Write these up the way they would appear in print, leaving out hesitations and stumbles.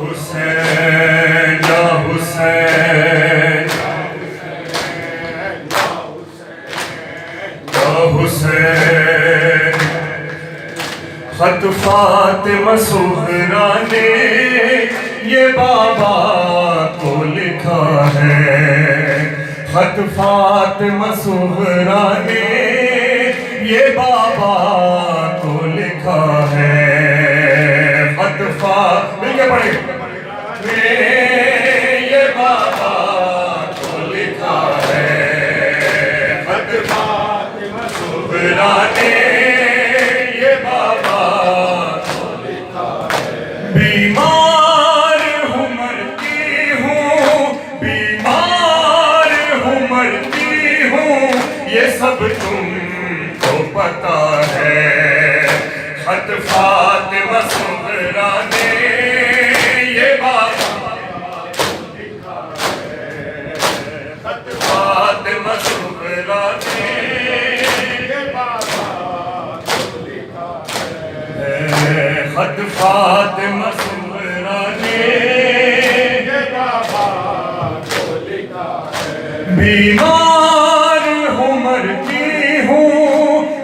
हुसैन या हुसैन या हुसैन। खत फातिमा सुहरा ने ये बाबा को लिखा है। खत फातिमा सुहरा ने ये बाबा को लिखा है। खत मिलके पढ़े ये बाबा को लिखा है। खत फातिमा सुहरा ने ये बाबा को लिखा है। बीमार हूँ मरती हूँ, बीमार हूँ मरती हूँ, ये सब तुमको पता है। खत फातिमा सुहरा ने ये बाबा को लिखा है। खत फातिमा सुहरा ने ये बाबा को लिखा है। खत फातिमा सुहरा ने ये बाबा को लिखा है। बीमार हूँ मरती हूँ,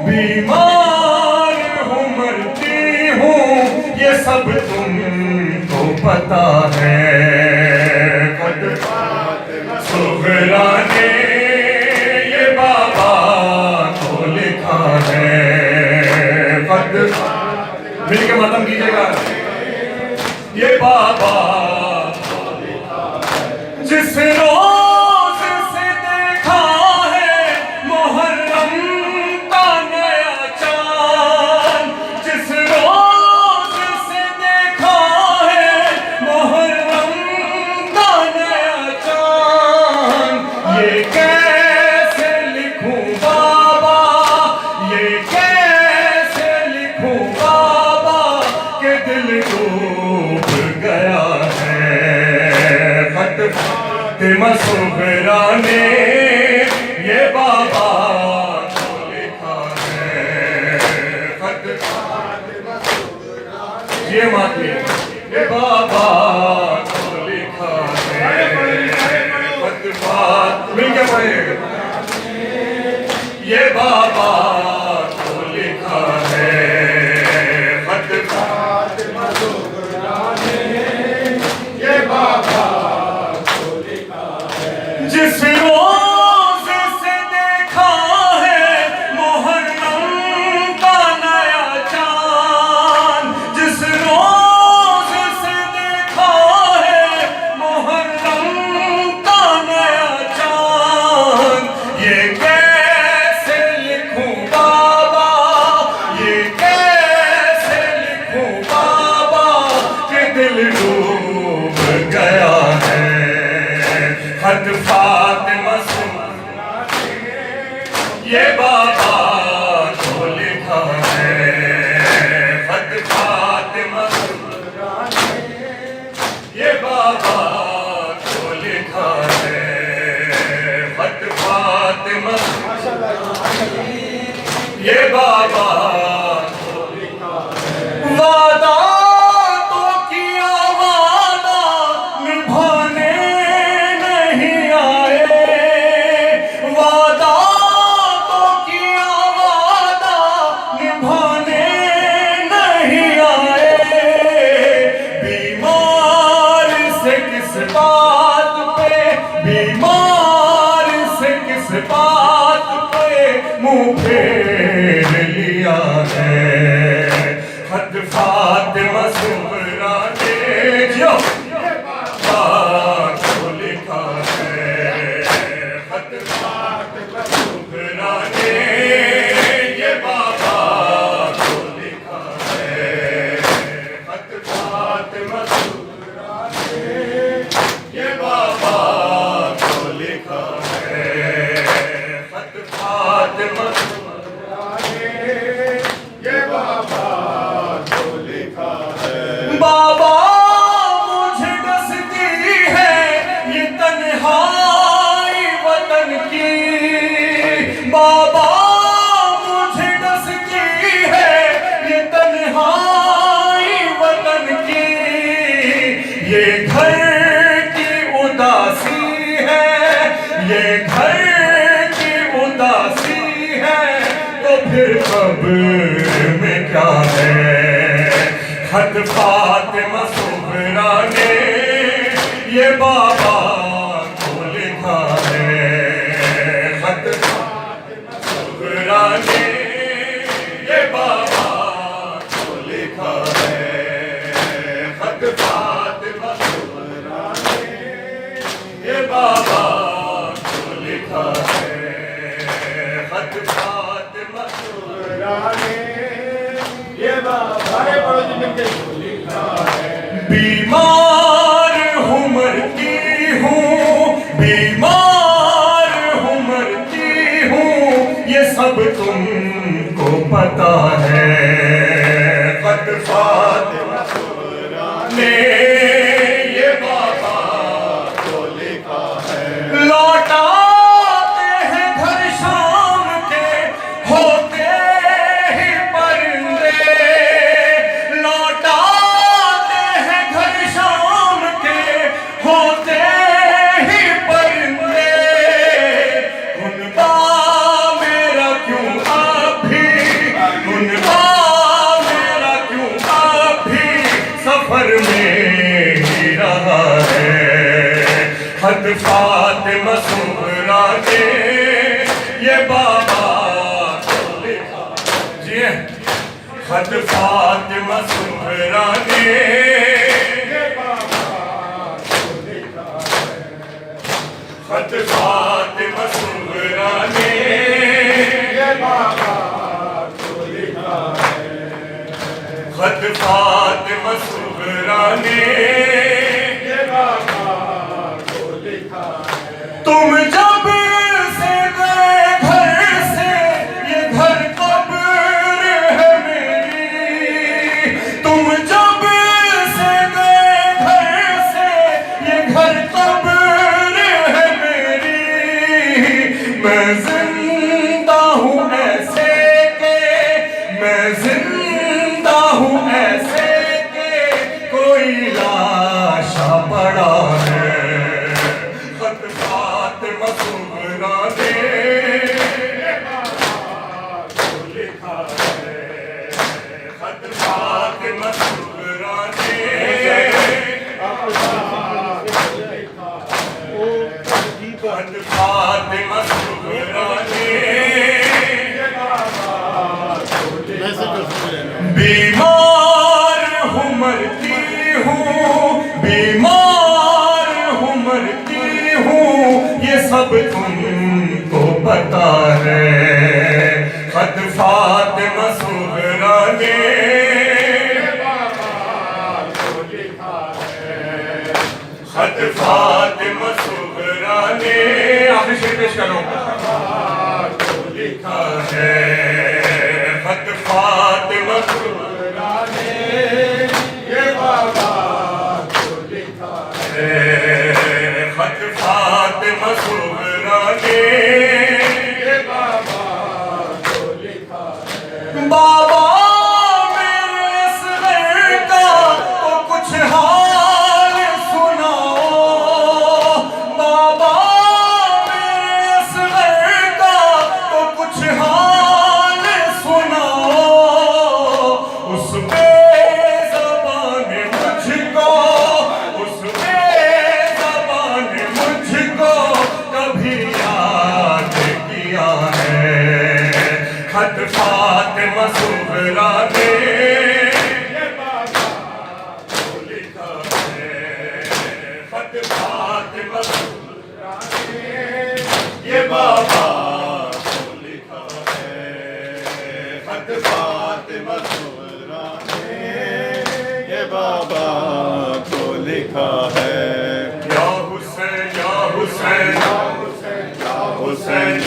बीमार हूँ मरती हूँ, ये सब तुमको पता है। खत फातिमा सुहरा ने ये बाबा को लिखा है। खत मिलके मातम कीजिएगा। ये बाबा को लिखा है। जिस रोज से देखा है मुहर्रम का नया चांद, जिस रोज से देखा है मुहर्रम का नया चांद, ये कैसे लिखूं बाबा, ये कैसे लिखूं बाबा के दिल डूब गया है। खत फातिमा सुहरा ने ये बाबा को लिखा है। खत फातिमा सुहरा ने ये माती ये बाबा को लिखा है। खत फातिमा मिलके पढ़े ये बाबा को लिखा है। खत फातिमा सुहरा ने ये बाबा को लिखा है। जिस रोज से देखा है मुहर्रम का नया चांद, जिस रोज से देखा है मुहर्रम का नया चांद, ये कैसे लिखूं बाबा, ये कैसे लिखूं बाबा के दिल डूब गया है। खत फातिमा सुहरा ने ये बाबा को लिखा है। खत फातिमा सुहरा ने ये बाबा को लिखा है। खत फातिमा ये बाबा को लिखा है। वादा तो किया, वादा निभाने नहीं आए। वादा तो किया, वादा निभाने नहीं आए। बीमार से किस बात पे, बीमार से किस बात पे मुंह फेर लिया है। खत फातिमा सुहरा ने जो ये बाबा को लिखा है। खत फातिमा सुहरा ने ये बाबा को लिखा है। खत फातिमा सुहरा ने ये बाबा को लिखा है। खत फातिमा सुहरा ने ये बाबा को लिखा है। बाबा मुझे डसती है ये तन्हाई वतन की, बाबा मुझे डसती है ये तन्हाई वतन की। ये घर की उदासी है, ये घर की उदासी है, तो फिर कब्र में क्या है। खत फातिमा सुहरा ने ये बाबा को लिखा है, खत फातिमा सुहरा ने ये बाबा को लिखा है, खत फातिमा सुहरा ने ये बाबा को लिखा है, खत फातिमा सुहरा ने ये बाबा को लिखा है। बीमार हूँ मरती हूँ, बीमार हूँ मरती हूँ, ये सब तुमको पता है। खत फातिमा सुहरा ने ये बाबा को लिखा है। लौटाते हैं घर शाम के होते ही परिंदे, लौटाते हैं घर शाम के होते ही परिंदे। उनका मेरा क्यों अभी, उनका मेरा क्यों अभी सफर में ही रहा है। खत फातिमा सुहरा ने ये बाबा को लिखा जी, खत फातिमा सुहरा ने ये बाबा को लिखा है, खत फातिमा सुहरा ने ये बाबा को लिखा है, खत फातिमा सुहरा ने ये बाबा को लिखा है। तुम जब से गए घर से ये घर कब्र है मेरी, तुम जब से गए घर से ये घर कब्र है मेरी। मैं जिंदा हूँ ऐसे के, मैं जिंदा हूँ ऐसे के कोई लाशा पड़ा है। खत फातिमा सुहरा ने ये बाबा को लिखा है, खत फातिमा सुहरा ने खत फातिमा सुहरा ने ये बाबा को लिखा है। बीमार हूँ मरती हूँ, बीमार हूँ मरती हूँ, ये सब तुमको पता है। खत फातिमा सुहरा ने ये बाबा को लिखा है, खत फातिमा सुहरा ने आखिरी शेर पेश करो को लिखा है। खत फातिमा सुहरा ने ये बाबा को लिखा है, खत फातिमा सुहरा ने ये बाबा को लिखा है। बाबा मेरे इस घर का तो कुछ हाल सुनाओ, बाबा मेरे इस घर का तो कुछ हाल सुनाओ। उस बेज़बान मुझको, उस बेज़बान मुझको कभी याद किया है। खत फातिमा सुहरा ने ये बाबा को लिखा है, खत फातिमा सुहरा ने ये बाबा को लिखा है, खत फातिमा सुहरा ने ये बाबा को लिखा है। या हुसैन, या हुसैन, या हुसैन, या हुसैन।